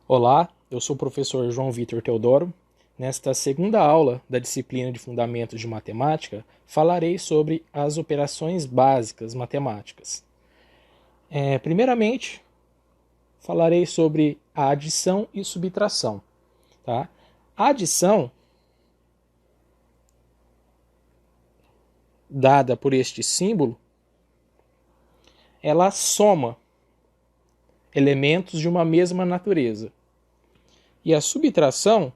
Olá, eu sou o professor João Vitor Teodoro. Nesta segunda aula da disciplina de Fundamentos de Matemática, falarei sobre as operações básicas matemáticas. Primeiramente, falarei sobre a adição e subtração. Tá? A adição, dada por este símbolo, ela soma elementos de uma mesma natureza. E a subtração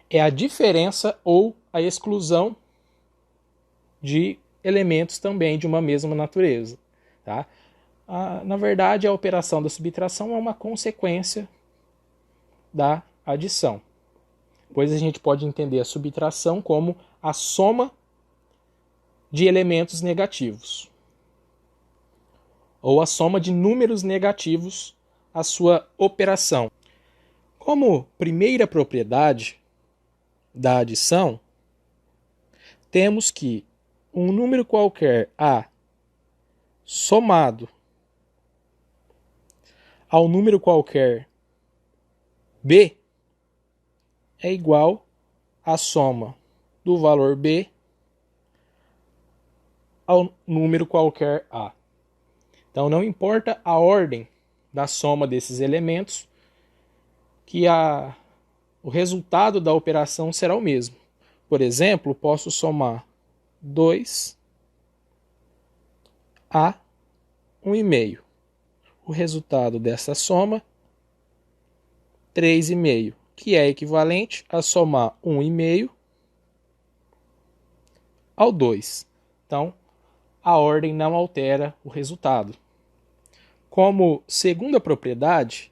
é a diferença ou a exclusão de elementos também de uma mesma natureza. Tá? Na verdade, a operação da subtração é uma consequência da adição, pois a gente pode entender a subtração como a soma de elementos negativos, ou a soma de números negativos, a sua operação. Como primeira propriedade da adição, temos que um número qualquer A somado ao número qualquer B é igual à soma do valor B ao número qualquer A. Então não importa a ordem da soma desses elementos, que o resultado da operação será o mesmo. Por exemplo, posso somar 2 a 1,5. O resultado dessa soma, 3,5, que é equivalente a somar 1,5 ao 2. Então, a ordem não altera o resultado. Como segunda propriedade,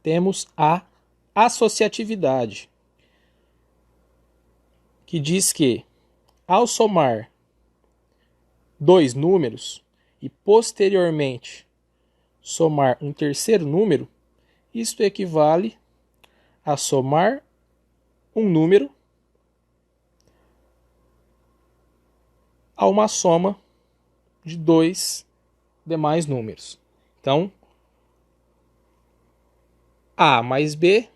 temos a associatividade, que diz que, ao somar dois números e posteriormente somar um terceiro número, isto equivale a somar um número a uma soma de dois demais números. Então, A mais B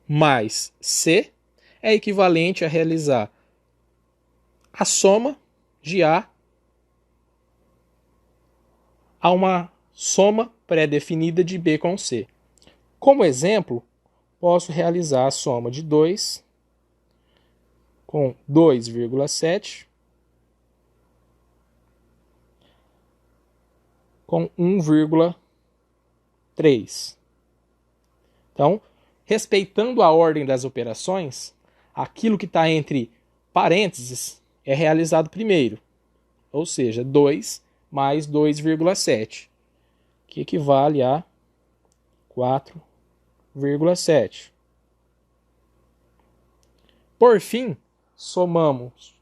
mais C é equivalente a realizar a soma de A a uma soma pré-definida de B com C. Como exemplo, posso realizar a soma de 2 com 2,7 com 1,3. Então, respeitando a ordem das operações, aquilo que está entre parênteses é realizado primeiro, ou seja, 2 mais 2,7, que equivale a 4,7. Por fim, somamos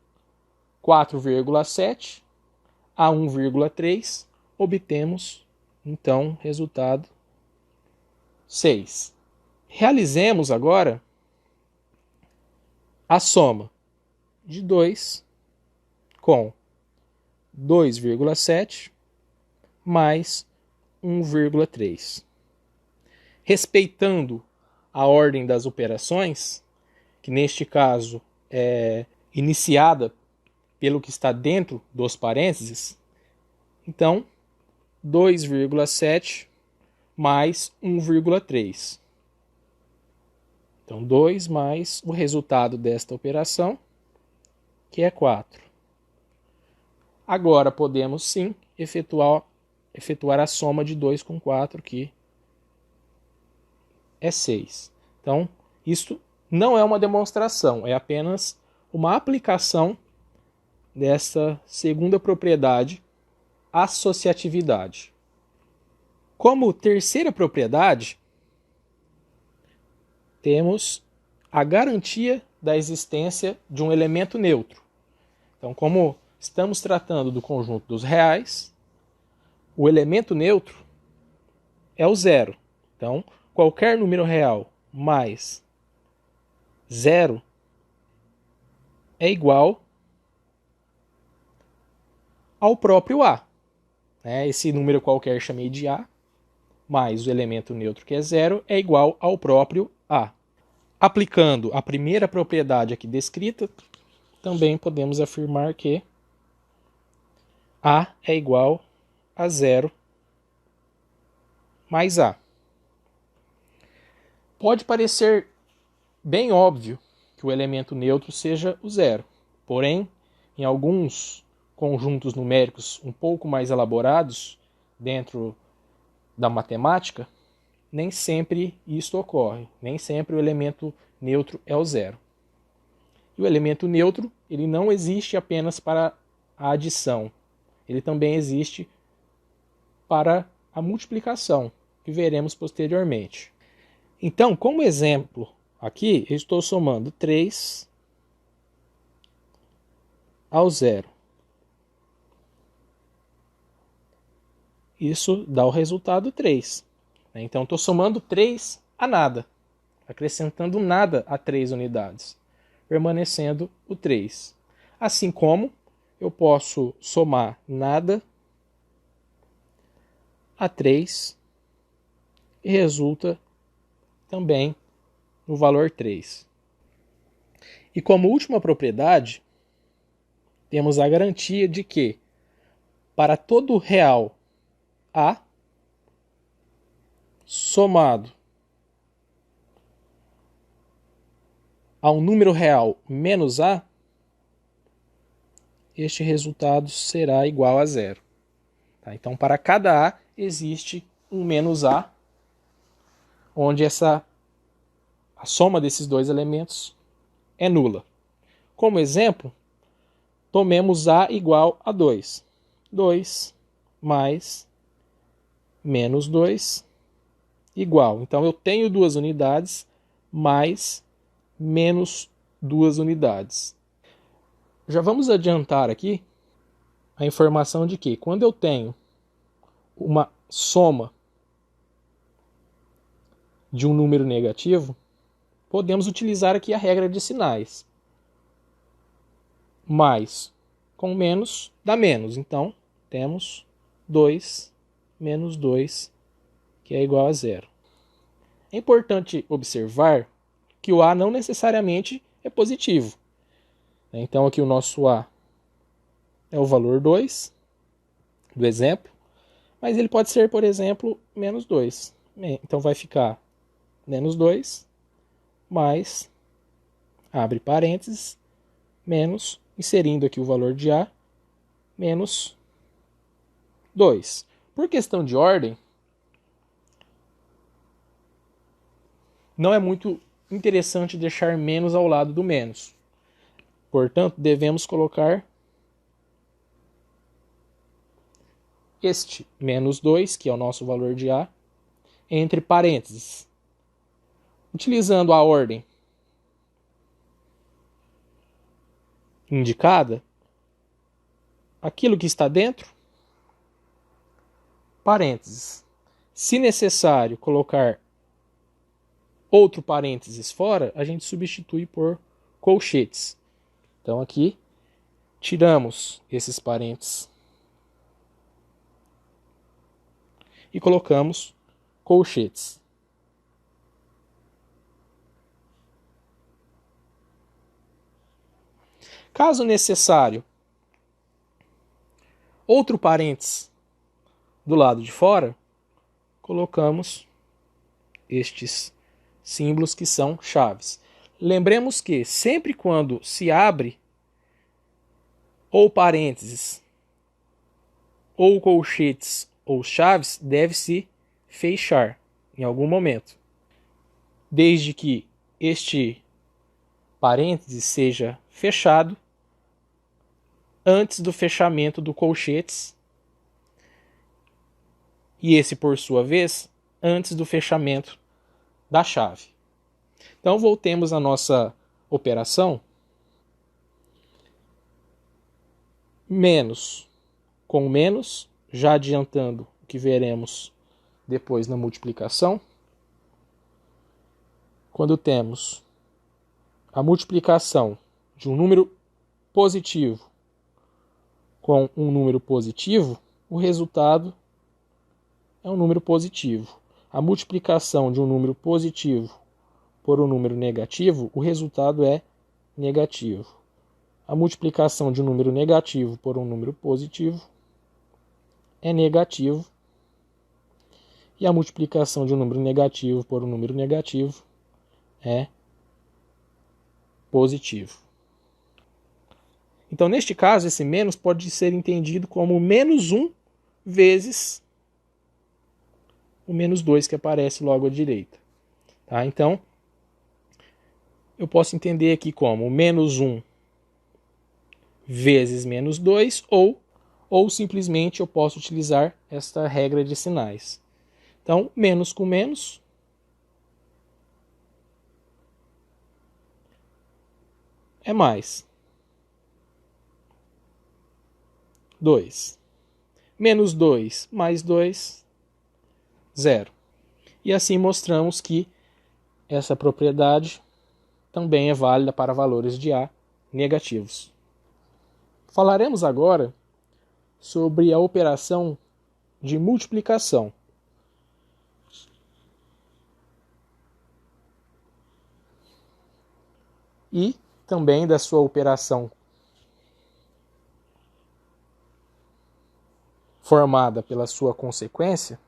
4,7 a 1,3, obtemos, então, resultado 6. Realizemos agora a soma de 2 com 2,7 mais 1,3. Respeitando a ordem das operações, que neste caso é iniciada pelo que está dentro dos parênteses, então 2,7 mais 1,3. Então 2 mais o resultado desta operação, que é 4. Agora podemos sim efetuar a soma de 2 com 4, que é 6. Então, isto não é uma demonstração, é apenas uma aplicação dessa segunda propriedade, associatividade. Como terceira propriedade, temos a garantia da existência de um elemento neutro. Então, como estamos tratando do conjunto dos reais, o elemento neutro é o zero. Então, qualquer número real mais zero é igual ao próprio A. Esse número qualquer chamei de A, mais o elemento neutro, que é 0, é igual ao próprio A. Aplicando a primeira propriedade aqui descrita, também podemos afirmar que A é igual a 0 mais A. Pode parecer bem óbvio que o elemento neutro seja o 0, porém, em alguns conjuntos numéricos um pouco mais elaborados dentro da matemática, nem sempre isto ocorre, nem sempre o elemento neutro é o 0. E o elemento neutro, ele não existe apenas para a adição, ele também existe para a multiplicação, que veremos posteriormente. Então, como exemplo, aqui eu estou somando 3 ao 0. Isso dá o resultado 3. Então, estou somando 3 a nada, acrescentando nada a 3 unidades, permanecendo o 3. Assim como eu posso somar nada a 3 e resulta também no valor 3. E como última propriedade, temos a garantia de que, para todo real A somado a um número real menos A, este resultado será igual a 0. Tá? Então, para cada A, existe um menos A, onde a soma desses dois elementos é nula. Como exemplo, tomemos A igual a 2. 2 mais menos 2 igual. Então, eu tenho 2 unidades mais menos 2 unidades. Já vamos adiantar aqui a informação de que quando eu tenho uma soma de um número negativo, podemos utilizar aqui a regra de sinais. Mais com menos dá menos. Então, temos 2 menos 2, que é igual a 0. É importante observar que o A não necessariamente é positivo. Então, aqui o nosso A é o valor 2 do exemplo, mas ele pode ser, por exemplo, menos 2. Então, vai ficar menos 2 mais, abre parênteses, menos, inserindo aqui o valor de A, menos 2. Por questão de ordem, não é muito interessante deixar menos ao lado do menos. Portanto, devemos colocar este menos 2, que é o nosso valor de A, entre parênteses. Utilizando a ordem indicada, aquilo que está dentro, parênteses. Se necessário colocar outro parênteses fora, a gente substitui por colchetes. Então aqui tiramos esses parênteses e colocamos colchetes. Caso necessário, outro parênteses do lado de fora, colocamos estes símbolos que são chaves. Lembremos que sempre quando se abre ou parênteses, ou colchetes, ou chaves, deve-se fechar em algum momento. Desde que este parênteses seja fechado antes do fechamento do colchetes e esse, por sua vez, antes do fechamento da chave. Então, voltemos à nossa operação. Menos com menos, já adiantando o que veremos depois na multiplicação. Quando temos a multiplicação de um número positivo com um número positivo, o resultado é um número positivo. A multiplicação de um número positivo por um número negativo, o resultado é negativo. A multiplicação de um número negativo por um número positivo é negativo. E a multiplicação de um número negativo por um número negativo é positivo. Então, neste caso, esse menos pode ser entendido como menos 1 vezes o menos 2 que aparece logo à direita. Tá? Então, eu posso entender aqui como menos 1 vezes menos 2, ou simplesmente eu posso utilizar esta regra de sinais. Então, menos com menos é mais 2. Menos 2 mais 2, 0. E assim mostramos que essa propriedade também é válida para valores de A negativos. Falaremos agora sobre a operação de multiplicação. E também da sua operação formada pela sua consequência,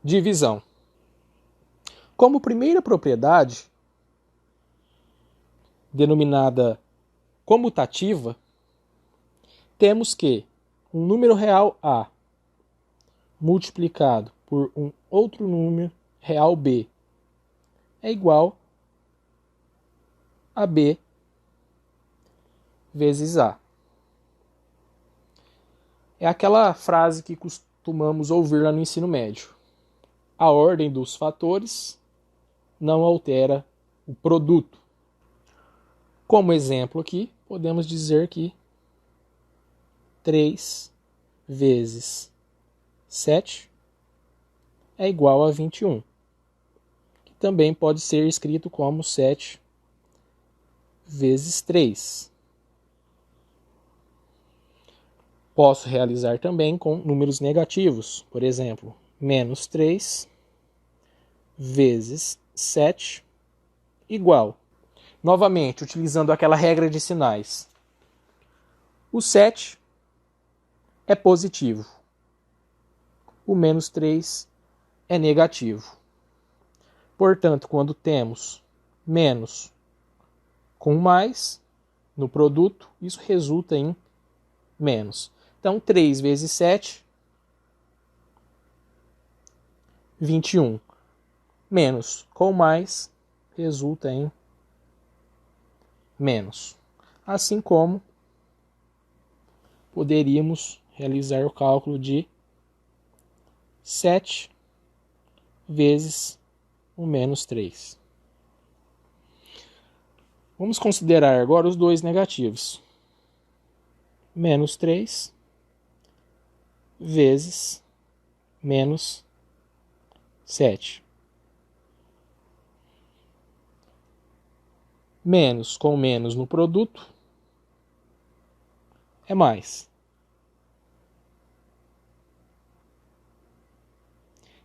divisão. Como primeira propriedade, denominada comutativa, temos que um número real A multiplicado por um outro número real B é igual a B vezes A. É aquela frase que costumamos ouvir lá no ensino médio. A ordem dos fatores não altera o produto. Como exemplo aqui, podemos dizer que 3 vezes 7 é igual a 21, que também pode ser escrito como 7 vezes 3. Posso realizar também com números negativos, por exemplo, menos 3 vezes 7 igual. Novamente, utilizando aquela regra de sinais. O 7 é positivo. O menos 3 é negativo. Portanto, quando temos menos com mais no produto, isso resulta em menos. Então, 3 vezes 7, 21. Menos com mais resulta em menos. Assim como poderíamos realizar o cálculo de 7 vezes o menos 3. Vamos considerar agora os dois negativos. Menos 3 vezes menos 7. Menos com menos no produto é mais.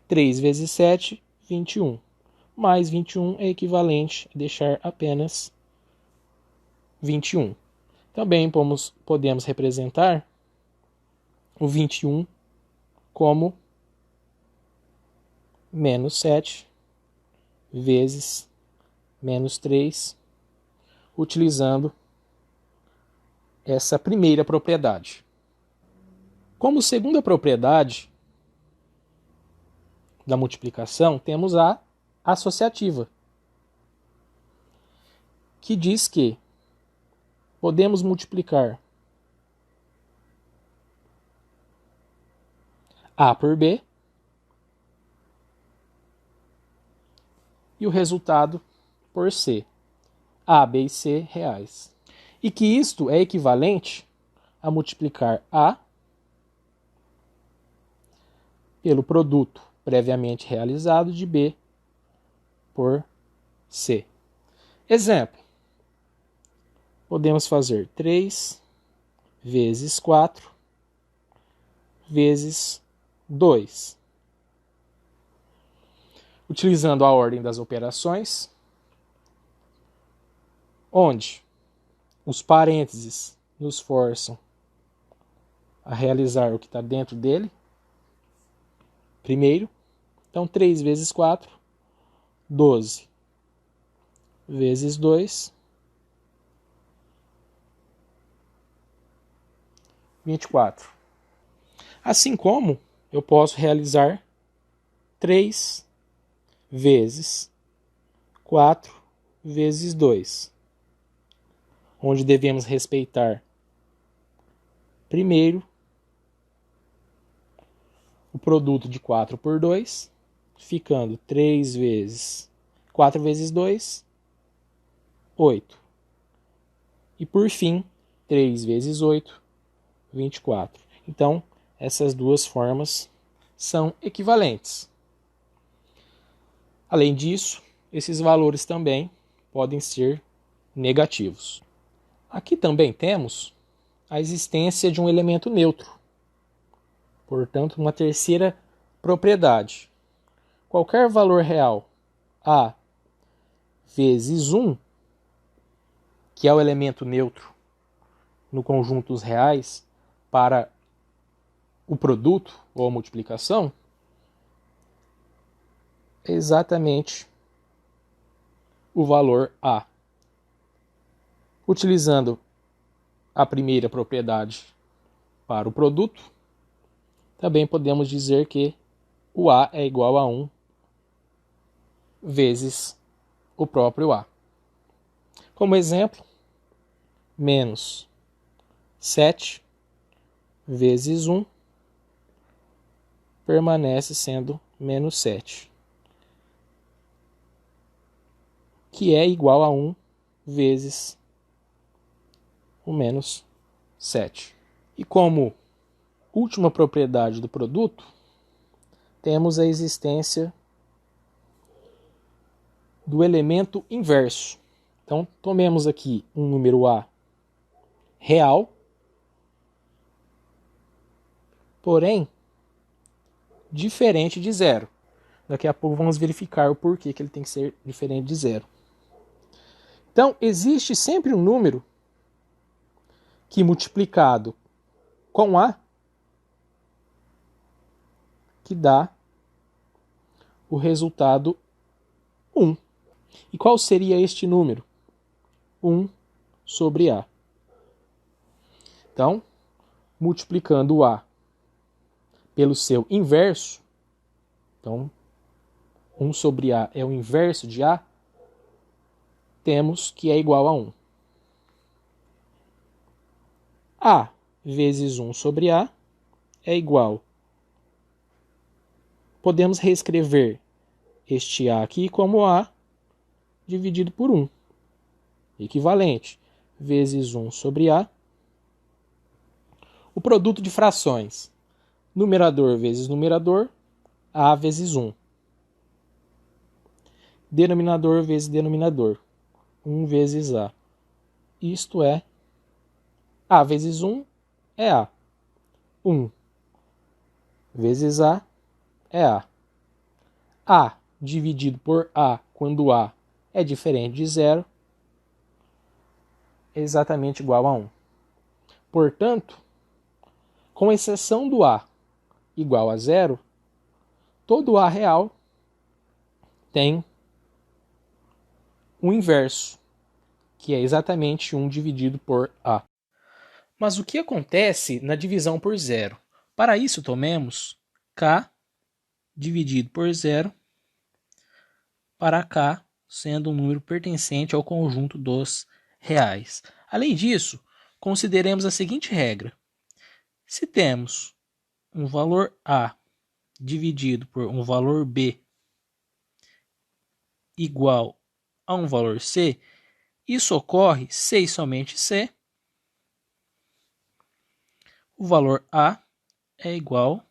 3 vezes 7, 21. Mais 21 é equivalente a deixar apenas 21. Também podemos representar o 21 como menos 7 vezes menos 3, utilizando essa primeira propriedade. Como segunda propriedade da multiplicação, temos a associativa, que diz que podemos multiplicar A por B e o resultado por C. A, B e C reais. E que isto é equivalente a multiplicar A pelo produto previamente realizado de B por C. Exemplo. Podemos fazer 3 vezes 4 vezes 2. Utilizando a ordem das operações, onde os parênteses nos forçam a realizar o que está dentro dele, primeiro. Então, 3 vezes 4, 12 vezes 2, 24. Assim como eu posso realizar 3 vezes 4 vezes 2, onde devemos respeitar primeiro o produto de 4 por 2, ficando 3 vezes 4 vezes 2, 8. E por fim, 3 vezes 8, 24. Então, essas duas formas são equivalentes. Além disso, esses valores também podem ser negativos. Aqui também temos a existência de um elemento neutro. Portanto, uma terceira propriedade. Qualquer valor real A vezes 1, que é o elemento neutro no conjunto dos reais para o produto ou a multiplicação, é exatamente o valor A. Utilizando a primeira propriedade para o produto, também podemos dizer que o A é igual a 1 vezes o próprio A. Como exemplo, menos 7 vezes 1 permanece sendo menos 7, que é igual a 1 vezes o menos 7. E como última propriedade do produto, temos a existência do elemento inverso. Então, tomemos aqui um número A real, porém diferente de zero. Daqui a pouco vamos verificar o porquê que ele tem que ser diferente de zero. Então, existe sempre um número que, multiplicado com A, que dá o resultado 1. E qual seria este número? 1 sobre A. Então, multiplicando o A pelo seu inverso, então 1 sobre A é o inverso de A, temos que é igual a 1. A vezes 1 sobre A é igual. Podemos reescrever este A aqui como A dividido por 1. Equivalente. Vezes 1 sobre A. O produto de frações. Numerador vezes numerador. A vezes 1. Denominador vezes denominador. 1 vezes A. Isto é, A vezes 1 é A. 1 vezes A é A. A dividido por A, quando A é diferente de zero, é exatamente igual a 1. Portanto, com exceção do A igual a zero, todo A real tem o inverso, que é exatamente 1 dividido por A. Mas o que acontece na divisão por zero? Para isso, tomemos K dividido por zero, para K sendo um número pertencente ao conjunto dos reais. Além disso, consideremos a seguinte regra. Se temos um valor A dividido por um valor B igual a um valor C, isso ocorre se e somente se o valor A é igual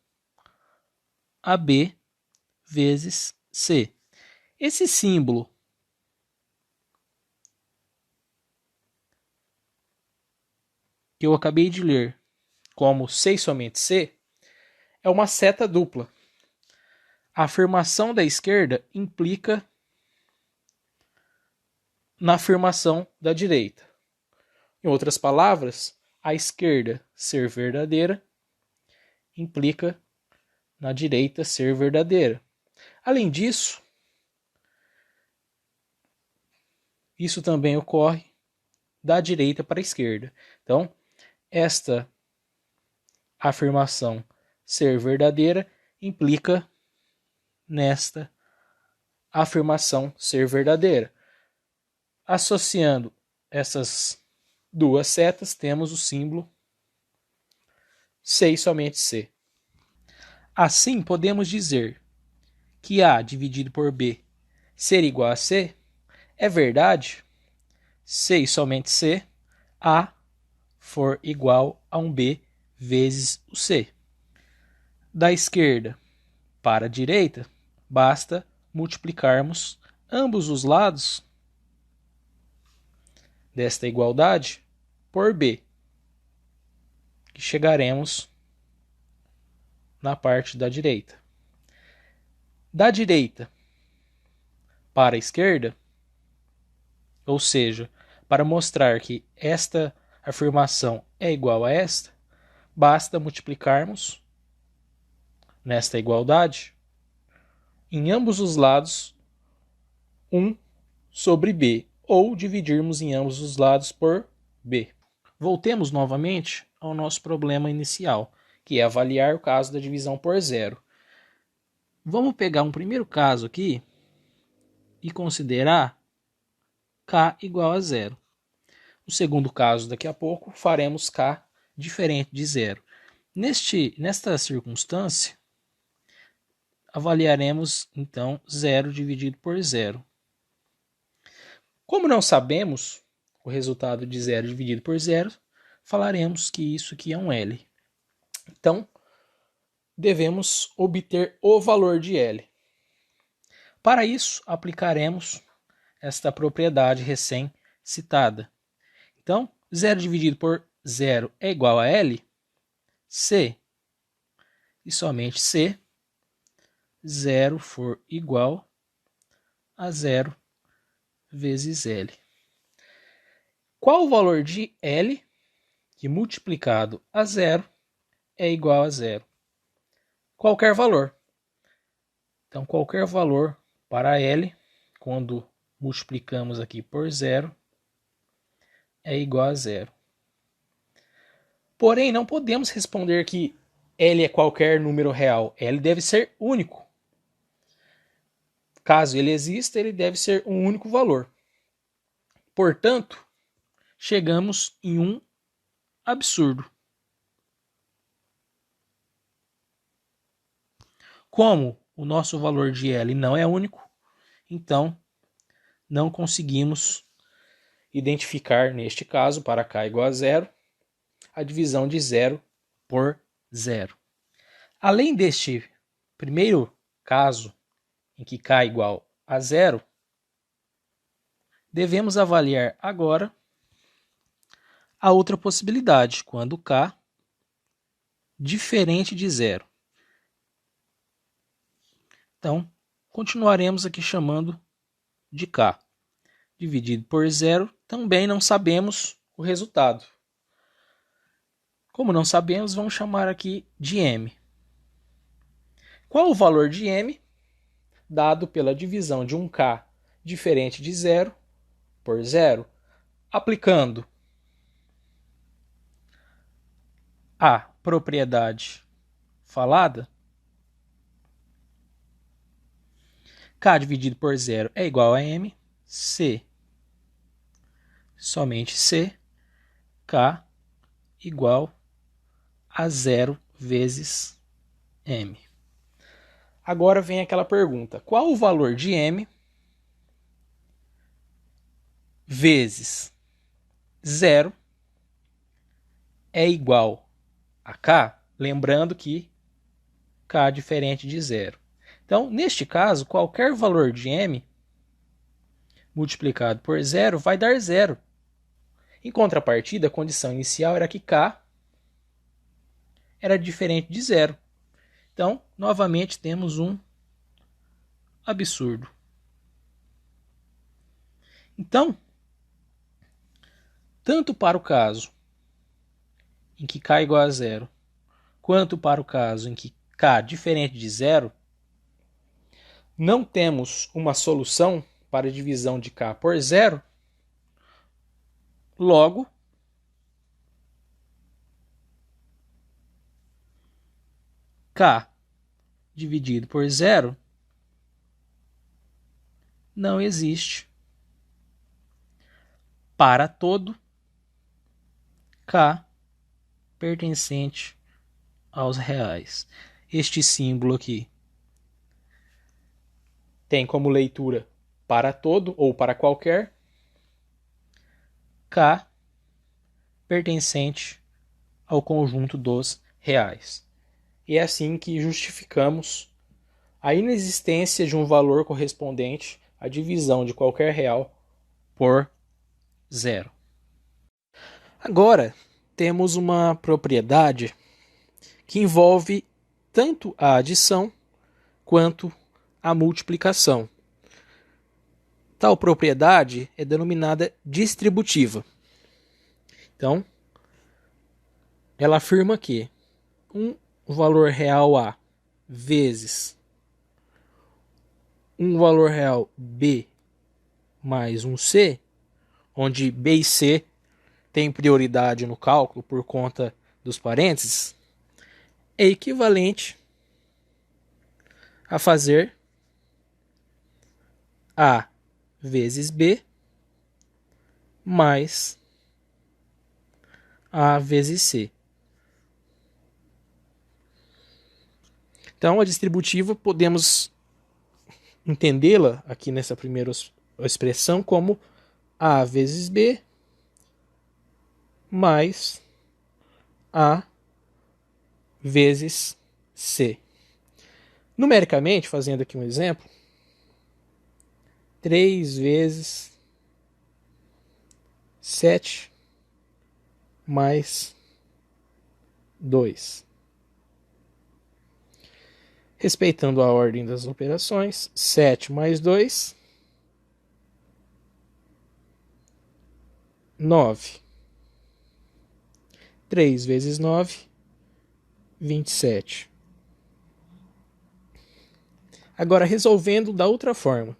a B vezes C. Esse símbolo que eu acabei de ler como se e somente se é uma seta dupla. A afirmação da esquerda implica na afirmação da direita. Em outras palavras, a esquerda ser verdadeira implica na direita ser verdadeira. Além disso, isso também ocorre da direita para a esquerda. Então, esta afirmação ser verdadeira implica nesta afirmação ser verdadeira. Associando essas duas setas, temos o símbolo C e somente C. Assim, podemos dizer que A dividido por B ser igual a C é verdade se e somente se A for igual a um B vezes o C. Da esquerda para a direita, basta multiplicarmos ambos os lados desta igualdade por B, que chegaremos na parte da direita. Da direita para a esquerda, ou seja, para mostrar que esta afirmação é igual a esta, basta multiplicarmos nesta igualdade em ambos os lados 1 sobre B, ou dividirmos em ambos os lados por B. Voltemos novamente ao nosso problema inicial, que é avaliar o caso da divisão por zero. Vamos pegar um primeiro caso aqui e considerar K igual a zero. O segundo caso, daqui a pouco, faremos K diferente de zero. Nesta circunstância, avaliaremos, então, zero dividido por zero. Como não sabemos o resultado de zero dividido por zero, falaremos que isso aqui é um L. Então, devemos obter o valor de L. Para isso, aplicaremos esta propriedade recém-citada. Então, 0 dividido por 0 é igual a L, se e somente se 0 for igual a 0 vezes L. Qual o valor de L que multiplicado a 0 é igual a 0? Qualquer valor. Então, qualquer valor para L, quando multiplicamos aqui por 0, é igual a 0. Porém, não podemos responder que L é qualquer número real. L deve ser único. Caso ele exista, ele deve ser um único valor. Portanto, chegamos em um absurdo. Como o nosso valor de L não é único, então não conseguimos identificar, neste caso, para K igual a 0, a divisão de 0 por 0. Além deste primeiro caso, em que K é igual a 0, devemos avaliar agora a outra possibilidade, quando K diferente de 0. Então, continuaremos aqui chamando de K. Dividido por 0, também não sabemos o resultado. Como não sabemos, vamos chamar aqui de M. Qual o valor de M, dado pela divisão de um K diferente de 0 por 0, aplicando a propriedade falada, K dividido por 0 é igual a M, C, somente C, K igual a 0 vezes M. Agora vem aquela pergunta: qual o valor de M vezes 0 é igual a K? Lembrando que K é diferente de 0. Então, neste caso, qualquer valor de M multiplicado por 0 vai dar 0. Em contrapartida, a condição inicial era que K era diferente de 0. Então, novamente temos um absurdo. Então, tanto para o caso em que k igual a zero, quanto para o caso em que k diferente de zero, não temos uma solução para a divisão de k por zero, logo, k dividido por zero não existe para todo k pertencente aos reais. Este símbolo aqui tem como leitura para todo ou para qualquer k pertencente ao conjunto dos reais. E é assim que justificamos a inexistência de um valor correspondente à divisão de qualquer real por zero. Agora, temos uma propriedade que envolve tanto a adição quanto a multiplicação. Tal propriedade é denominada distributiva. Então, ela afirma que um valor real A vezes um valor real B mais um C, onde B e C têm prioridade no cálculo por conta dos parênteses, é equivalente a fazer A vezes B mais A vezes C. Então, a distributiva podemos entendê-la aqui nessa primeira expressão como A vezes B mais A vezes C. Numericamente, fazendo aqui um exemplo, 3 vezes 7 mais 2. Respeitando a ordem das operações, 7 mais 2, 9. 3 vezes 9, 27. Agora, resolvendo da outra forma,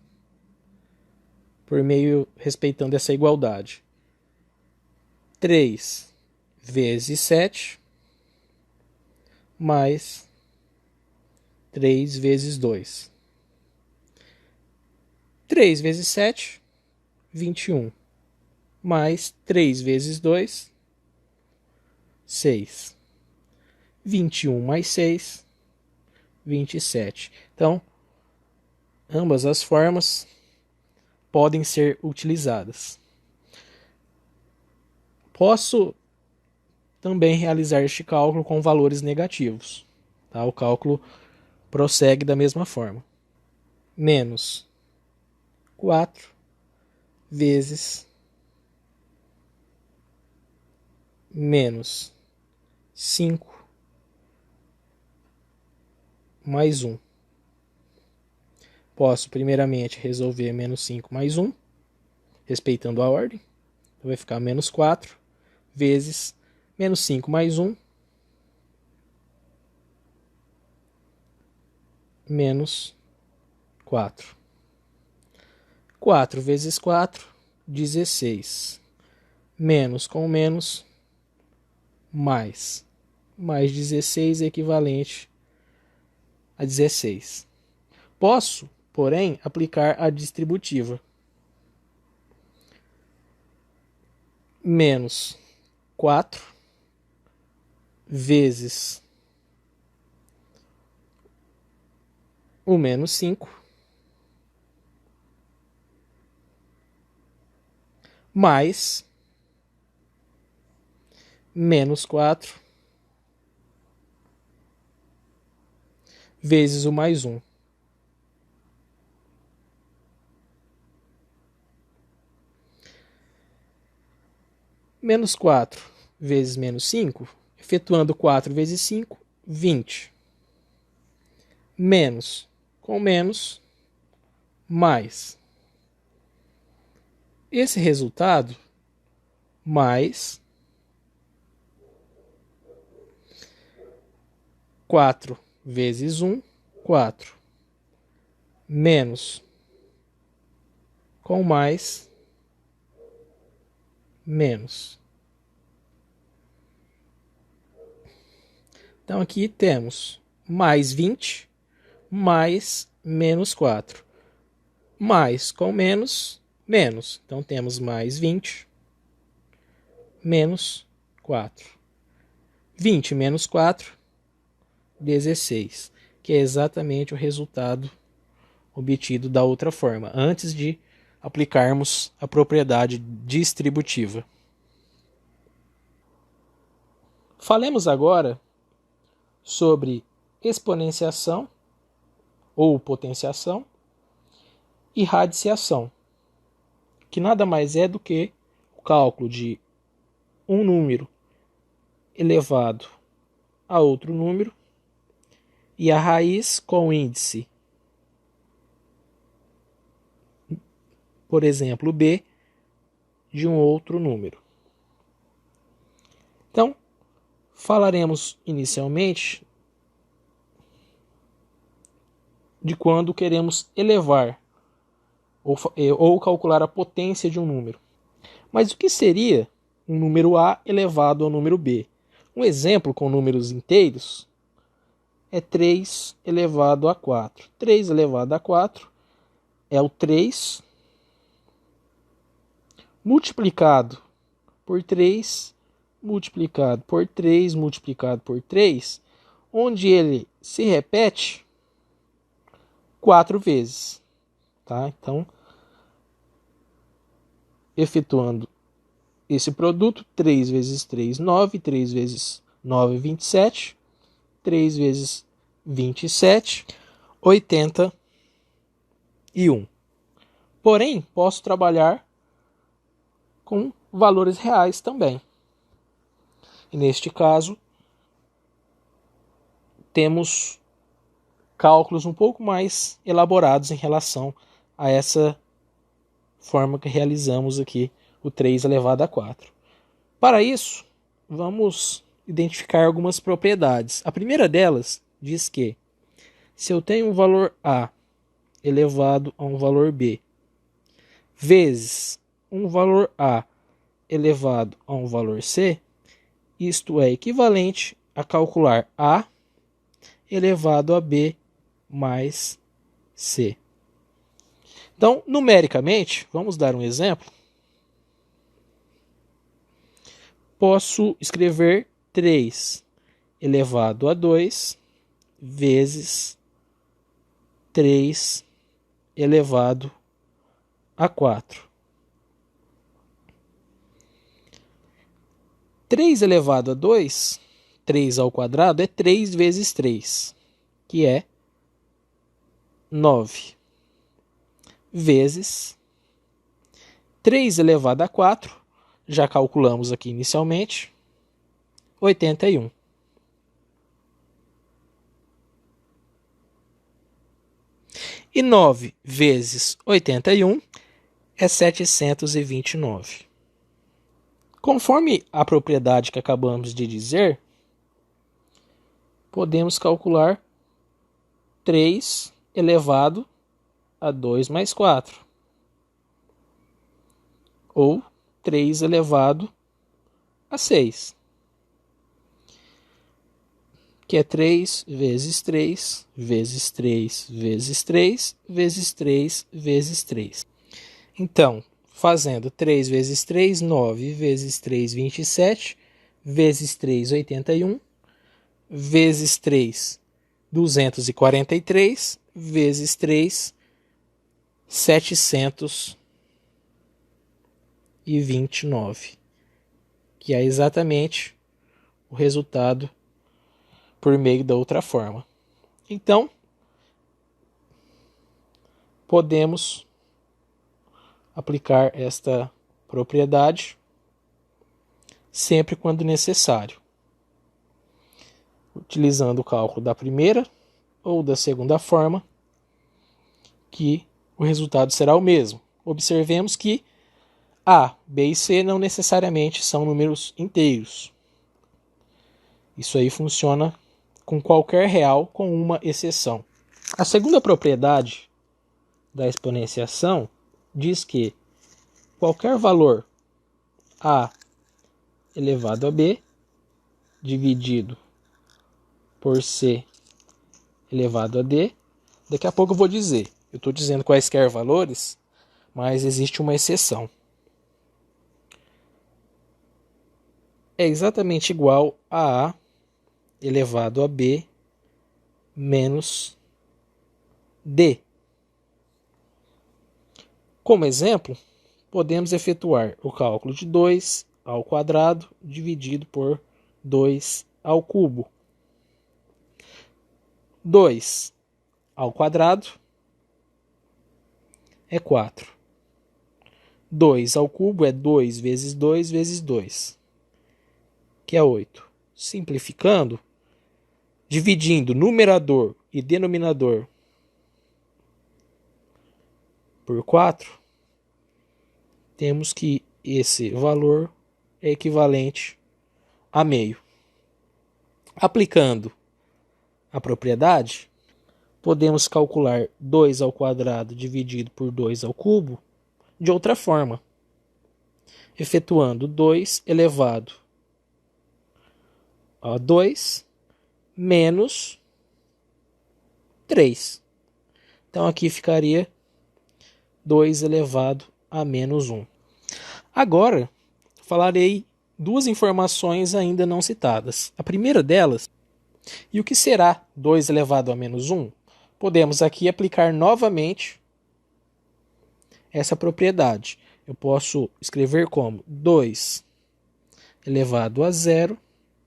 respeitando essa igualdade. 3 vezes 7 mais 3 vezes 2. 3 vezes 7, 21. Mais 3 vezes 2, 6. 21 mais 6, 27. Então, ambas as formas podem ser utilizadas. Posso também realizar este cálculo com valores negativos. Tá? O cálculo prossegue da mesma forma. Menos 4 vezes menos 5 mais 1. Posso primeiramente resolver menos 5 mais 1, respeitando a ordem. Então vai ficar menos 4 vezes menos 5 mais 1, menos 4. 4 vezes 4, 16. Menos com menos, mais. Mais 16 é equivalente a 16. Posso, porém, aplicar a distributiva. Menos 4 vezes o menos 5 mais menos 4 vezes o mais 1. Menos 4 vezes menos 5, efetuando 4 vezes 5, 20. menos com menos, mais esse resultado, mais 4 vezes 1, 4, menos com mais, menos. Então aqui temos mais 20, mais menos 4. Mais com menos, menos. Então temos mais 20, menos 4. 20 menos 4, 16. Que é exatamente o resultado obtido da outra forma, antes de aplicarmos a propriedade distributiva. Falemos agora sobre exponenciação ou potenciação e radiciação, que nada mais é do que o cálculo de um número elevado a outro número e a raiz com índice, por exemplo, b, de um outro número. Então, falaremos inicialmente de quando queremos elevar ou calcular a potência de um número. Mas o que seria um número A elevado ao número B? Um exemplo com números inteiros é 3 elevado a 4. 3 elevado a 4 é o 3 multiplicado por 3, multiplicado por 3, multiplicado por 3, onde ele se repete 4 vezes. Tá? Então, efetuando esse produto, 3 vezes 3, 9, 3 vezes 9, 27, 3 vezes 27, 81. Porém, posso trabalhar com valores reais também. E neste caso, temos cálculos um pouco mais elaborados em relação a essa forma que realizamos aqui, o 3 elevado a 4. Para isso, vamos identificar algumas propriedades. A primeira delas diz que se eu tenho um valor A elevado a um valor B, vezes um valor A elevado a um valor C, isto é equivalente a calcular A elevado a B mais C. Então, numericamente, vamos dar um exemplo. Posso escrever 3 elevado a 2 vezes 3 elevado a 4. 3 elevado a 2, 3 ao quadrado, é 3 vezes 3, que é 9, vezes 3 elevado a 4, já calculamos aqui inicialmente, 81. E 9 vezes 81 é 729. Conforme a propriedade que acabamos de dizer, podemos calcular 3 elevado a 2 mais 4. Ou 3 elevado a 6. Que é 3 vezes 3, vezes 3, vezes 3, vezes 3, vezes 3. Então, fazendo 3 vezes 3, 9, vezes 3, 27, vezes 3, 81, vezes 3, 243, vezes 3, 729, que é exatamente o resultado por meio da outra forma. Então, podemos aplicar esta propriedade sempre quando necessário, utilizando o cálculo da primeira ou da segunda forma, que o resultado será o mesmo. Observemos que A, B e C não necessariamente são números inteiros. Isso aí funciona com qualquer real, com uma exceção. A segunda propriedade da exponenciação diz que qualquer valor A elevado a B dividido por C elevado a D, daqui a pouco eu vou dizer. Eu estou dizendo quaisquer valores, mas existe uma exceção. É exatamente igual a A elevado a B menos D. Como exemplo, podemos efetuar o cálculo de 2 ao quadrado dividido por 2 ao cubo. 2 ao quadrado é 4. 2 ao cubo é 2 vezes 2 vezes 2, que é 8. Simplificando, dividindo numerador e denominador por 4, temos que esse valor é equivalente a meio. Aplicando a propriedade, podemos calcular 2 ao quadrado dividido por 2 ao cubo de outra forma, efetuando 2 elevado a 2 menos 3. Então aqui ficaria 2 elevado a menos 1. Agora, falarei duas informações ainda não citadas. A primeira delas, e o que será 2 elevado a menos 1? Podemos aqui aplicar novamente essa propriedade. Eu posso escrever como 2 elevado a 0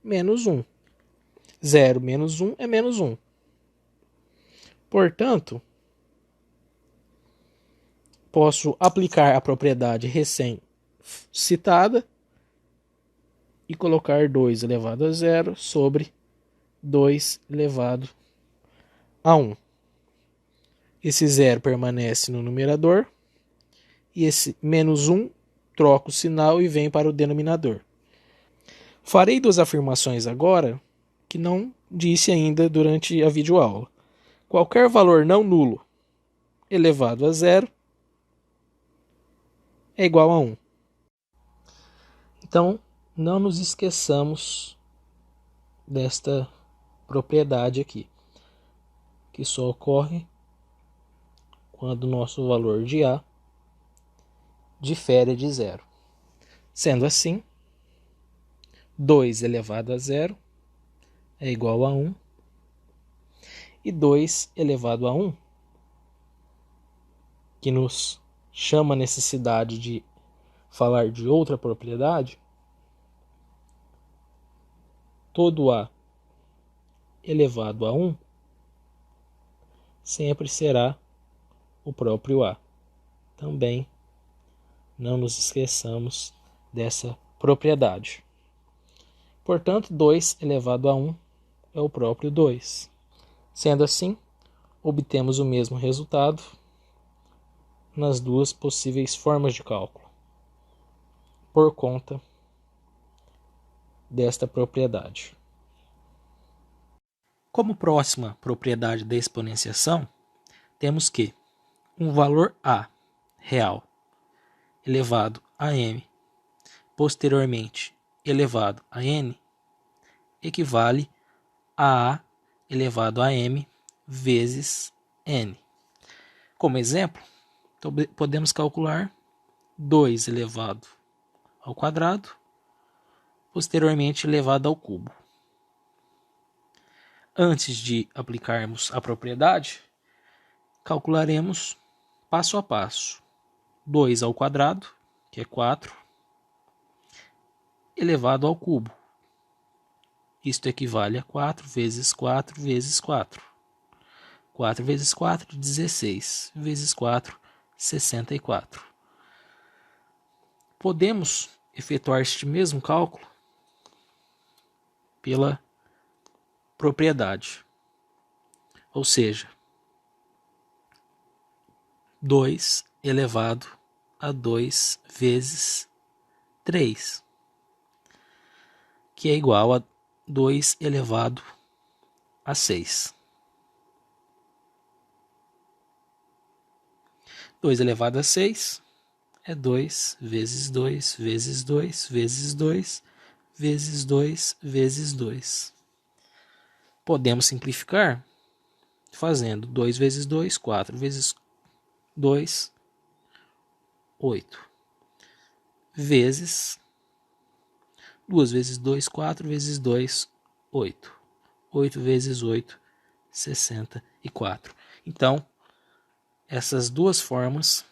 menos 1. 0 menos 1 é menos 1. Portanto, posso aplicar a propriedade recém-citada e colocar 2 elevado a 0 sobre 2 elevado a 1. Esse 0 permanece no numerador e esse menos 1 troca o sinal e vem para o denominador. Farei duas afirmações agora que não disse ainda durante a videoaula. Qualquer valor não nulo elevado a 0 é igual a 1. Então, não nos esqueçamos desta propriedade aqui, que só ocorre quando o nosso valor de A difere de 0. Sendo assim, 2 elevado a 0 é igual a 1, e 2 elevado a 1, que nos chama a necessidade de falar de outra propriedade, todo A elevado a 1 sempre será o próprio A. Também não nos esqueçamos dessa propriedade. Portanto, 2 elevado a 1 é o próprio 2. Sendo assim, obtemos o mesmo resultado nas duas possíveis formas de cálculo, por conta desta propriedade. Como próxima propriedade da exponenciação, temos que um valor A real elevado a m, posteriormente elevado a n, equivale a A elevado a m vezes n. Como exemplo, podemos calcular 2 elevado ao quadrado, posteriormente elevado ao cubo. Antes de aplicarmos a propriedade, calcularemos passo a passo. 2 ao quadrado, que é 4, elevado ao cubo. Isto equivale a 4 vezes 4 vezes 4. 4 vezes 4, 16. Vezes 4, 64. Podemos efetuar este mesmo cálculo pela propriedade. ou seja, 2 elevado a 2 vezes 3, que é igual a 2 elevado a 6. 2 elevado a 6 é 2 vezes 2 vezes 2 vezes 2 vezes 2 vezes 2. Podemos simplificar fazendo 2 vezes 2, 4 vezes 2, 8. Vezes 2 vezes 2, 4 vezes 2, 8. 8 vezes 8, 64. Então, essas duas formas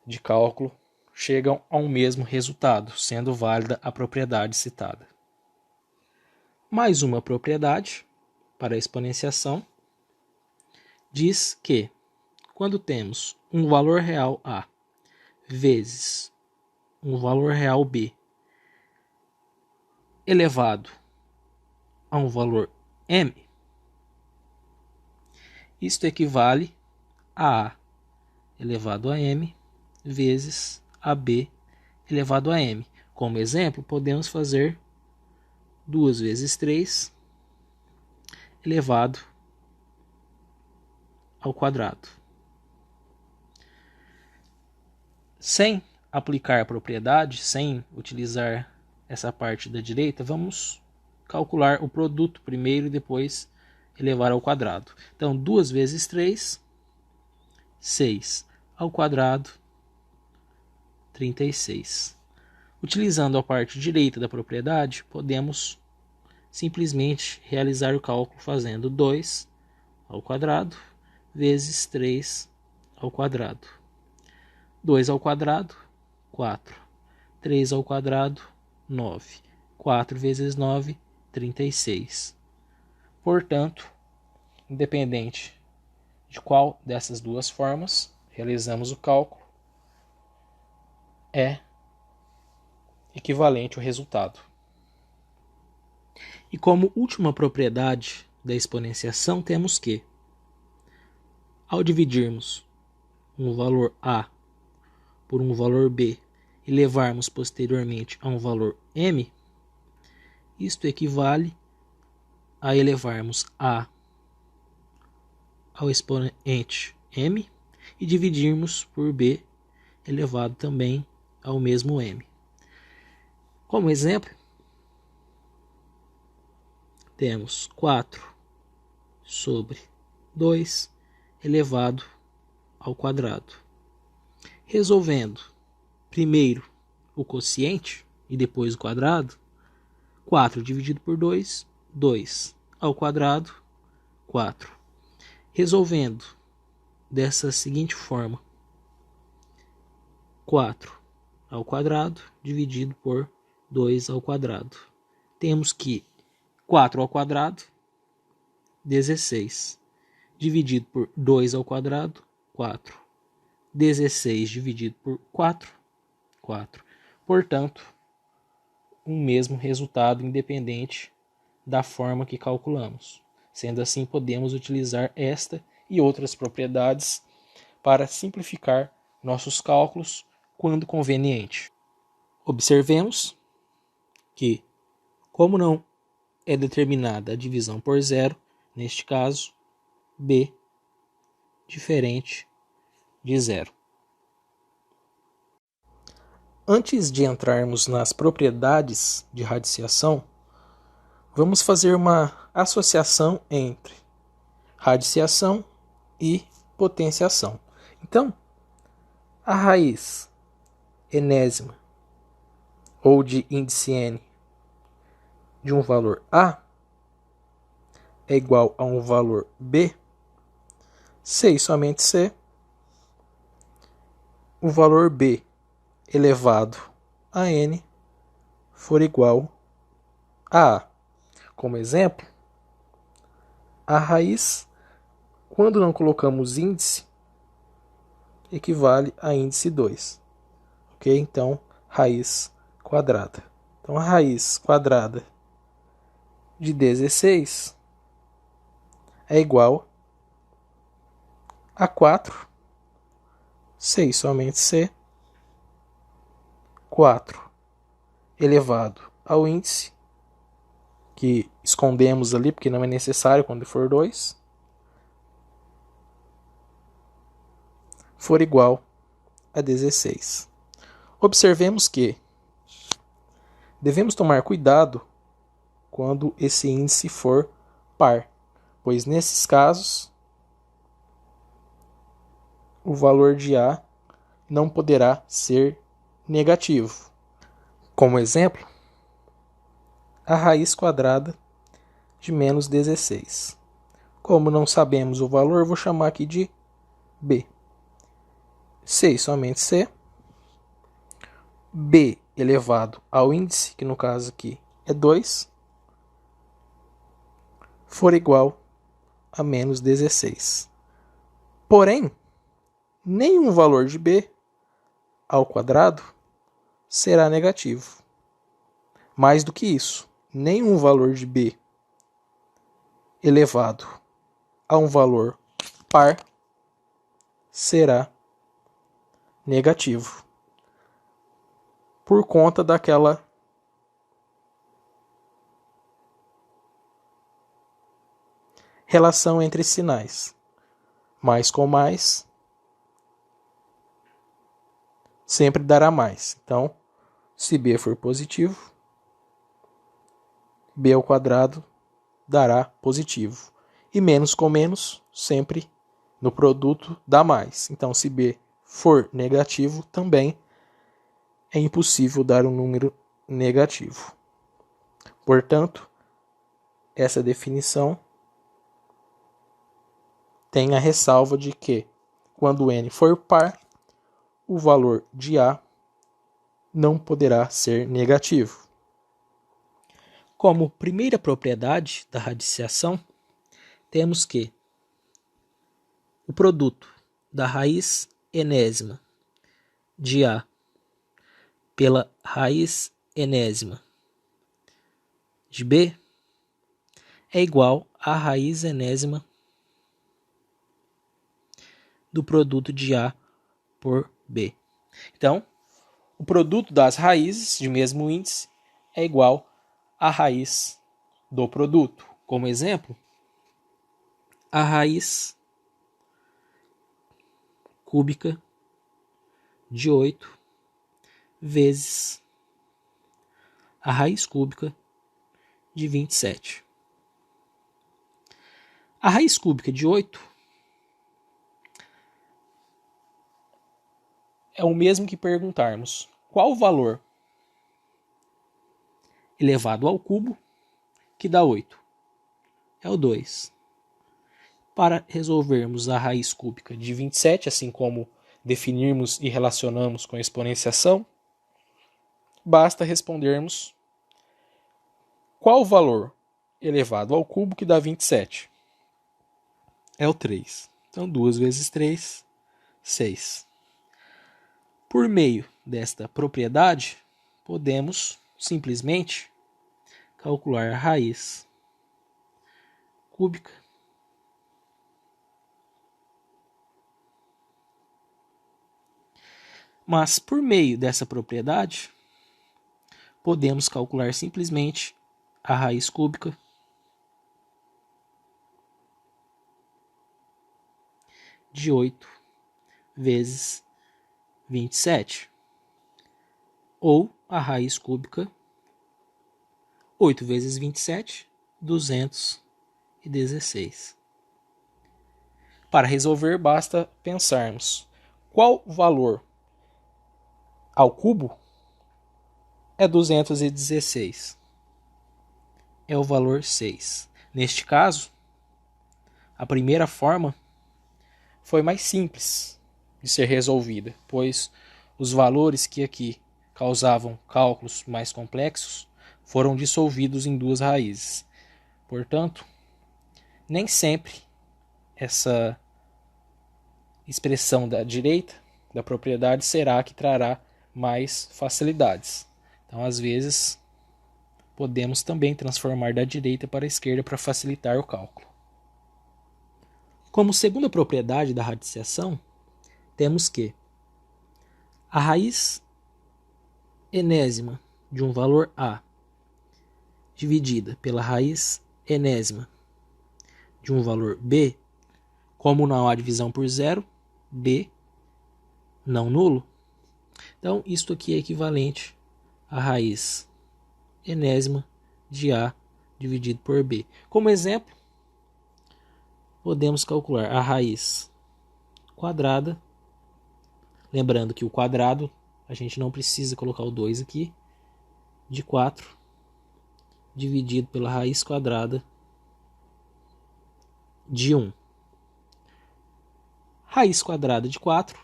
de cálculo chegam ao mesmo resultado, sendo válida a propriedade citada. Mais uma propriedade para a exponenciação diz que quando temos um valor real A vezes um valor real B elevado a um valor M, isto equivale a A elevado a M vezes AB elevado a M. Como exemplo, podemos fazer 2 vezes 3 elevado ao quadrado. Sem aplicar a propriedade, sem utilizar essa parte da direita, vamos calcular o produto primeiro e depois elevar ao quadrado. Então, 2 vezes 3, 6 ao quadrado, 36. Utilizando a parte direita da propriedade, podemos simplesmente realizar o cálculo fazendo 2 ao quadrado vezes 3 ao quadrado. 2 ao quadrado, 4. 3 ao quadrado, 9. 4 vezes 9, 36. Portanto, independente de qual dessas duas formas realizamos o cálculo, é equivalente ao resultado. E como última propriedade da exponenciação, temos que, ao dividirmos um valor A por um valor B e levarmos posteriormente a um valor M, isto equivale a elevarmos A ao expoente M e dividirmos por B elevado também ao mesmo M. Como exemplo, temos 4 sobre 2 elevado ao quadrado. Resolvendo primeiro o quociente e depois o quadrado, 4 dividido por 2, 2 ao quadrado, 4. Resolvendo dessa seguinte forma, 4 ao quadrado dividido por 2 ao quadrado. Temos que 4 ao quadrado, 16. Dividido por 2 ao quadrado, 4. 16 dividido por 4, 4. Portanto, um mesmo resultado independente da forma que calculamos. Sendo assim, podemos utilizar esta e outras propriedades para simplificar nossos cálculos quando conveniente. Observemos que, como não é determinada a divisão por zero, neste caso, B diferente de zero. Antes de entrarmos nas propriedades de radiciação, vamos fazer uma associação entre radiciação e potenciação. Então, a raiz enésima ou de índice n de um valor A é igual a um valor B, se e somente se o valor B elevado a n for igual a A. Como exemplo, a raiz, quando não colocamos índice, equivale a índice 2. Ok? Então, raiz quadrada. Então, a raiz quadrada de 16 é igual a 4, 6 somente C, 4 elevado ao índice, que escondemos ali porque não é necessário quando for 2, for igual a 16. Observemos que devemos tomar cuidado quando esse índice for par, pois nesses casos o valor de A não poderá ser negativo. Como exemplo, a raiz quadrada de menos 16. Como não sabemos o valor, vou chamar aqui de B. 6 somente C. B elevado ao índice, que no caso aqui é 2, for igual a menos 16. Porém, nenhum valor de B ao quadrado será negativo. Mais do que isso, nenhum valor de B elevado a um valor par será negativo, por conta daquela relação entre sinais. Mais com mais sempre dará mais. Então, se B for positivo, B ao quadrado dará positivo. E menos com menos sempre no produto dá mais. Então, se B for negativo, também é impossível dar um número negativo. Portanto, essa definição tem a ressalva de que, quando n for par, o valor de A não poderá ser negativo. Como primeira propriedade da radiciação, temos que o produto da raiz enésima de A pela raiz enésima de B é igual à raiz enésima do produto de A por B. Então, o produto das raízes de mesmo índice é igual à raiz do produto. Como exemplo, a raiz cúbica de 8 vezes a raiz cúbica de 27. A raiz cúbica de 8 é o mesmo que perguntarmos qual o valor elevado ao cubo que dá 8. É o 2. Para resolvermos a raiz cúbica de 27, assim como definirmos e relacionamos com a exponenciação, basta respondermos qual o valor elevado ao cubo que dá 27. É o 3. Então, 2 vezes 3, 6. Por meio desta propriedade, podemos simplesmente calcular a raiz cúbica mas por meio dessa propriedade, podemos calcular simplesmente a raiz cúbica de 8 vezes 27, ou a raiz cúbica 8 vezes 27, 216. Para resolver, basta pensarmos qual valor ao cubo é 216. É o valor 6. Neste caso, a primeira forma foi mais simples de ser resolvida, pois os valores que aqui causavam cálculos mais complexos foram dissolvidos em duas raízes. Portanto, nem sempre essa expressão da direita da propriedade será a que trará mais facilidades. Então, às vezes, podemos também transformar da direita para a esquerda para facilitar o cálculo. Como segunda propriedade da radiciação, temos que a raiz enésima de um valor A dividida pela raiz enésima de um valor B, como não há divisão por zero, B não nulo, então isto aqui é equivalente à raiz enésima de A dividido por B. Como exemplo, podemos calcular a raiz quadrada, lembrando que o quadrado, a gente não precisa colocar o 2 aqui, de 4 dividido pela raiz quadrada de 1. Raiz quadrada de 4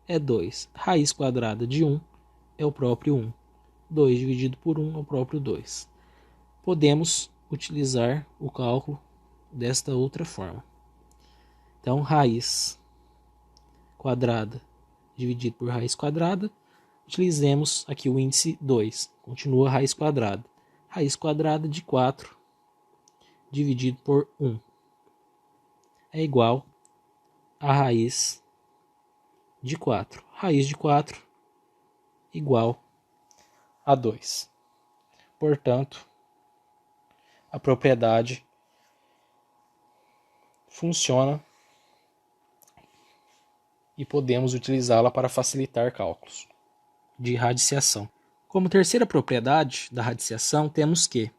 é 2. Raiz quadrada de 1 é o próprio 1. 2 dividido por 1 é o próprio 2. Podemos utilizar o cálculo desta outra forma. Então, raiz quadrada dividido por raiz quadrada, utilizemos aqui o índice 2. Continua raiz quadrada. Raiz quadrada de 4 dividido por 1 é igual a raiz de 4. Raiz de 4 igual a 2. Portanto, a propriedade funciona e podemos utilizá-la para facilitar cálculos de radiciação. Como terceira propriedade da radiciação, temos que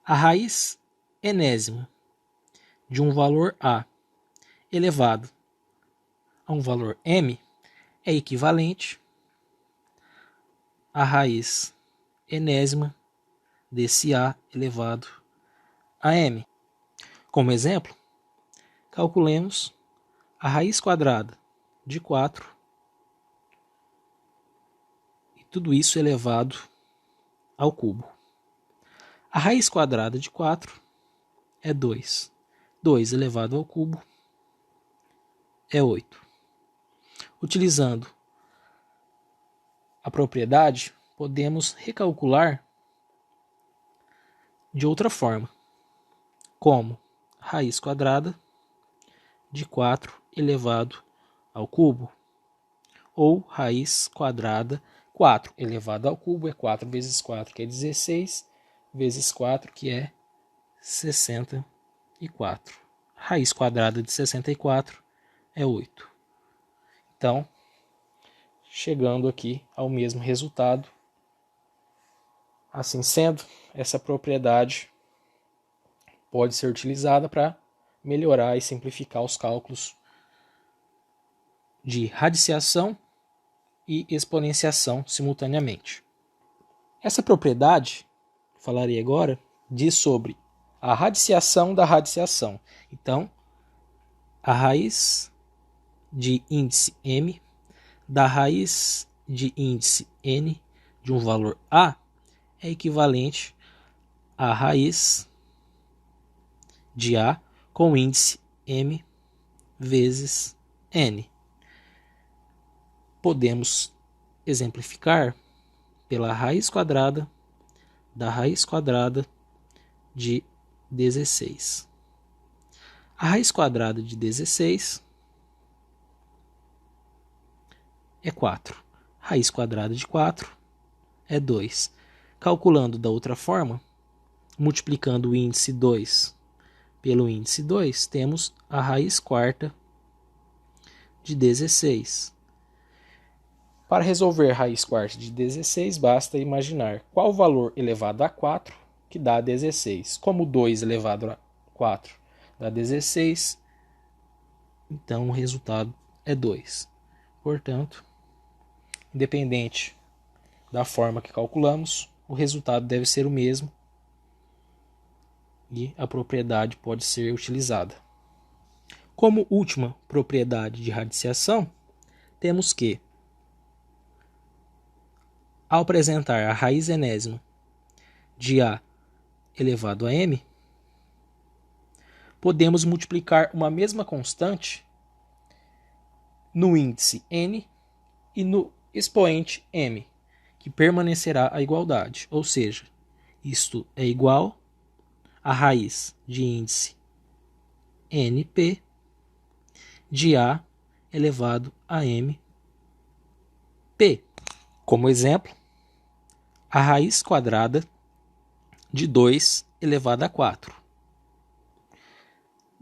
a raiz enésima de um valor A elevado a um valor M é equivalente à raiz enésima desse A elevado a M. Como exemplo, calculemos a raiz quadrada de 4 e tudo isso elevado ao cubo. A raiz quadrada de 4 é 2. 2 elevado ao cubo é 8. Utilizando a propriedade, podemos recalcular de outra forma, como raiz quadrada de 4 elevado ao cubo, ou raiz quadrada 4 elevado ao cubo é 4 vezes 4, que é 16, vezes 4, que é 64. Raiz quadrada de 64 é 8. Então, chegando aqui ao mesmo resultado. Assim sendo, essa propriedade pode ser utilizada para melhorar e simplificar os cálculos de radiciação e exponenciação simultaneamente. Essa propriedade, falarei agora, diz sobre a radiciação da radiciação. Então, a raiz de índice M da raiz de índice N de um valor A é equivalente à raiz de A com índice M vezes N. Podemos exemplificar pela raiz quadrada da raiz quadrada de 16. A raiz quadrada de 16 é 4. Raiz quadrada de 4 é 2. Calculando da outra forma, multiplicando o índice 2 pelo índice 2, temos a raiz quarta de 16. Para resolver a raiz quarta de 16, basta imaginar qual valor elevado a 4 que dá 16. Como 2 elevado a 4 dá 16, então o resultado é 2. Portanto, independente da forma que calculamos, o resultado deve ser o mesmo e a propriedade pode ser utilizada. Como última propriedade de radiciação, temos que, ao apresentar a raiz enésima de A elevado a M, podemos multiplicar uma mesma constante no índice N e no expoente M, que permanecerá a igualdade, ou seja, isto é igual a raiz de índice NP de A elevado a MP. Como exemplo, a raiz quadrada de 2 elevado a 4.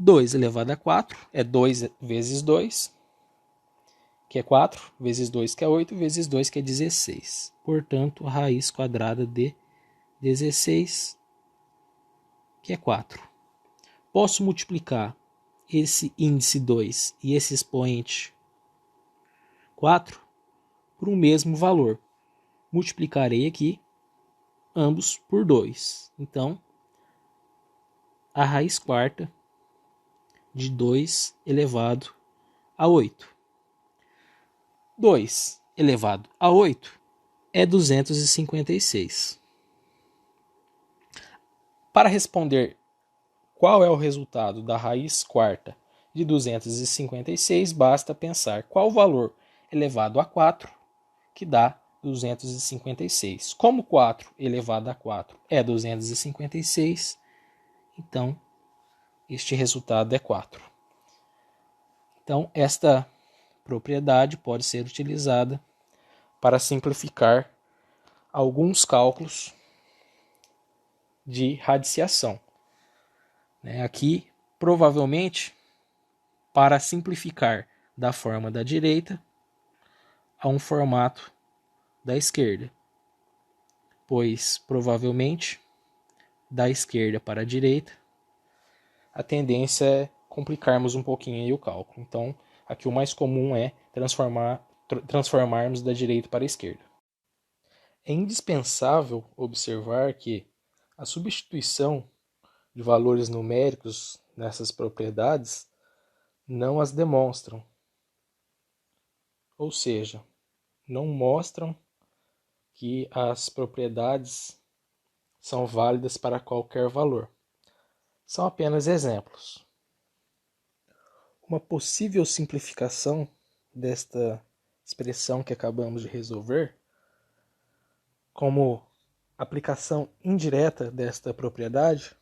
2 elevado a 4 é 2 vezes 2, que é 4, vezes 2, que é 8, vezes 2, que é 16. Portanto, a raiz quadrada de 16, que é 4. Posso multiplicar esse índice 2 e esse expoente 4 por um mesmo valor. Multiplicarei aqui ambos por 2. Então, a raiz quarta de 2 elevado a 8. 2 elevado a 8 é 256. Para responder qual é o resultado da raiz quarta de 256, basta pensar qual valor elevado a 4 que dá 256. Como 4 elevado a 4 é 256, então este resultado é 4. Então, esta propriedade pode ser utilizada para simplificar alguns cálculos de radiciação. Aqui, provavelmente, para simplificar da forma da direita a um formato da esquerda, pois provavelmente da esquerda para a direita a tendência é complicarmos um pouquinho aí o cálculo. Então, aqui o mais comum é transformarmos da direita para a esquerda. É indispensável observar que a substituição de valores numéricos nessas propriedades não as demonstram, ou seja, não mostram que as propriedades são válidas para qualquer valor. São apenas exemplos. Uma possível simplificação desta expressão que acabamos de resolver, como aplicação indireta desta propriedade,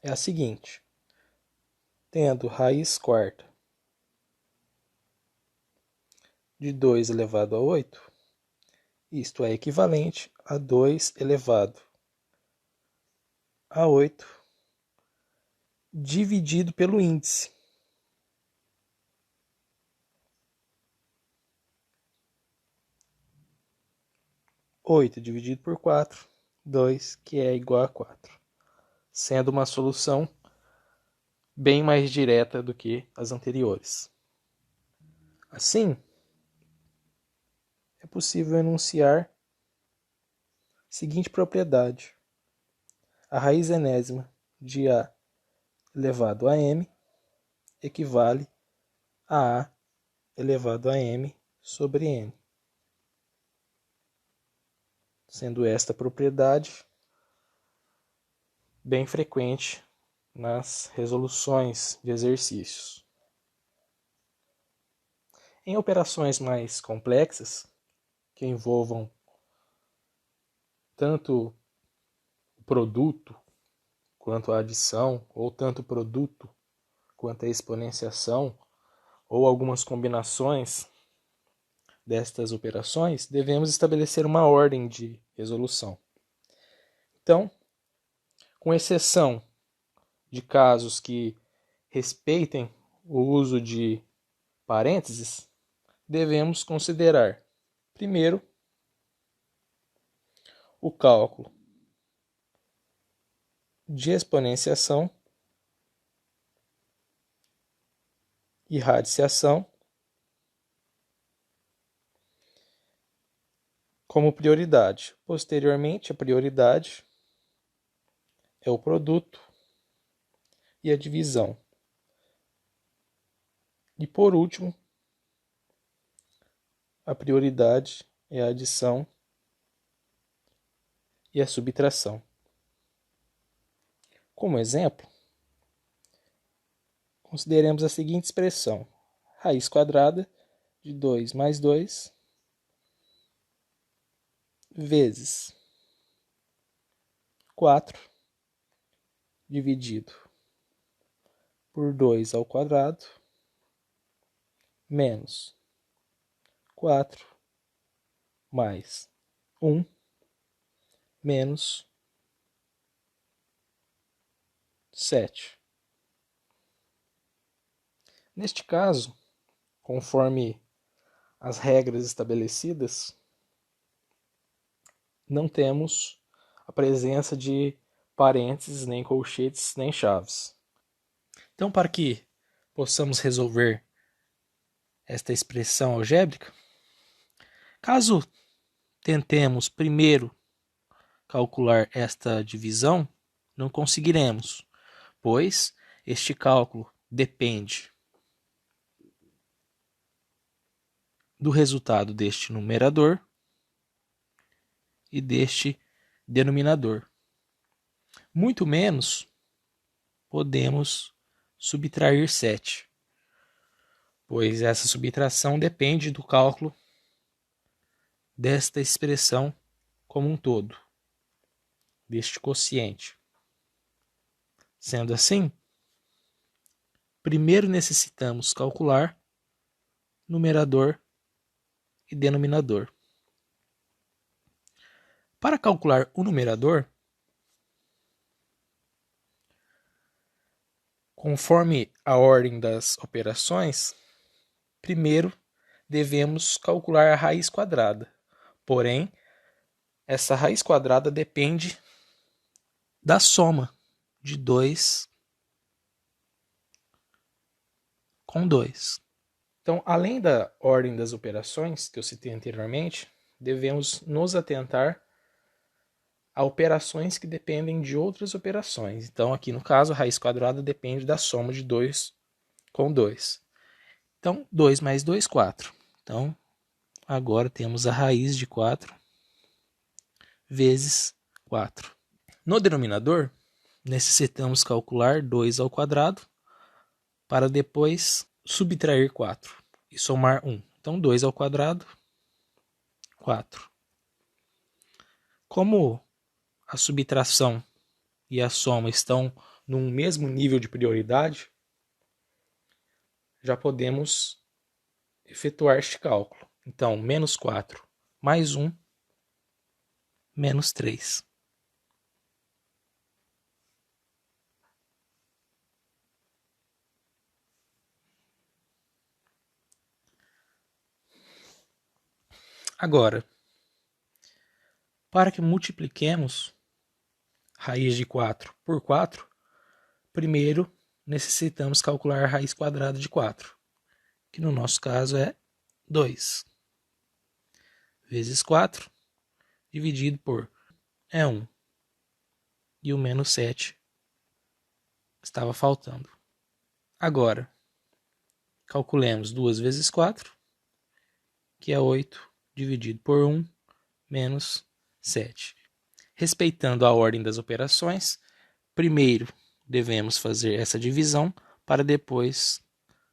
é a seguinte: tendo raiz quarta de 2 elevado a 8, isto é equivalente a 2 elevado a 8 dividido pelo índice. Oito dividido por 4, 2, que é igual a 4. Sendo uma solução bem mais direta do que as anteriores. Assim, é possível enunciar a seguinte propriedade: a raiz enésima de A elevado a M equivale a A elevado a M sobre N. Sendo esta propriedade bem frequente nas resoluções de exercícios. Em operações mais complexas, que envolvam tanto o produto quanto a adição, ou tanto o produto quanto a exponenciação, ou algumas combinações destas operações, devemos estabelecer uma ordem de resolução. Então, com exceção de casos que respeitem o uso de parênteses, devemos considerar, primeiro, o cálculo de exponenciação e radiciação como prioridade. Posteriormente, a prioridade é o produto e a divisão. E por último, a prioridade é a adição e a subtração. Como exemplo, consideremos a seguinte expressão: raiz quadrada de 2 mais 2 vezes 4 dividido por 2 ao quadrado menos 4 mais 1 menos 7. Neste caso, conforme as regras estabelecidas, não temos a presença de parênteses, nem colchetes, nem chaves. Então, para que possamos resolver esta expressão algébrica, caso tentemos primeiro calcular esta divisão, não conseguiremos, pois este cálculo depende do resultado deste numerador e deste denominador. Muito menos podemos subtrair 7, pois essa subtração depende do cálculo desta expressão como um todo, deste quociente. Sendo assim, primeiro necessitamos calcular numerador e denominador. Para calcular o numerador, conforme a ordem das operações, primeiro devemos calcular a raiz quadrada. Porém, essa raiz quadrada depende da soma de 2 com 2. Então, além da ordem das operações que eu citei anteriormente, devemos nos atentar a operações que dependem de outras operações. Então, aqui no caso, a raiz quadrada depende da soma de 2 com 2. Então, 2 mais 2, 4. Então, agora temos a raiz de 4 vezes 4. No denominador, necessitamos calcular 2 ao quadrado para depois subtrair 4 e somar 1. Então, 2 ao quadrado, 4. Como a subtração e a soma estão num mesmo nível de prioridade, já podemos efetuar este cálculo. Então, menos 4 mais 1, menos 3. Agora, para que multipliquemos raiz de 4 por 4, primeiro necessitamos calcular a raiz quadrada de 4, que no nosso caso é 2, vezes 4, dividido por 1. E o menos 7 estava faltando. Agora, calculemos 2 vezes 4, que é 8, dividido por 1, menos 7. Respeitando a ordem das operações, primeiro devemos fazer essa divisão para depois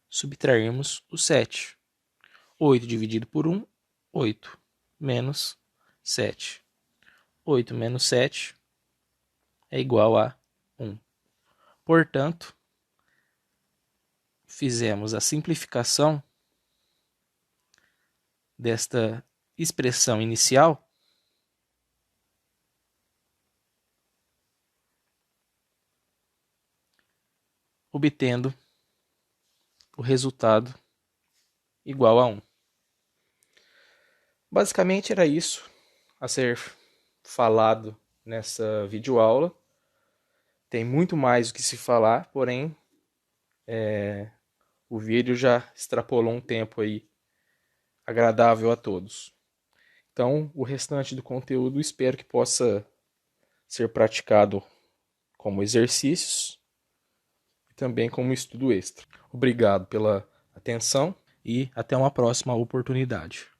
subtrairmos o 7. 8 dividido por 1, 8, menos 7. 8 menos 7 é igual a 1. Portanto, fizemos a simplificação desta expressão inicial obtendo o resultado igual a 1. Basicamente era isso a ser falado nessa videoaula. Tem muito mais o que se falar, porém o vídeo já extrapolou um tempo aí agradável a todos. Então, o restante do conteúdo espero que possa ser praticado como exercícios e também como estudo extra. Obrigado pela atenção e até uma próxima oportunidade.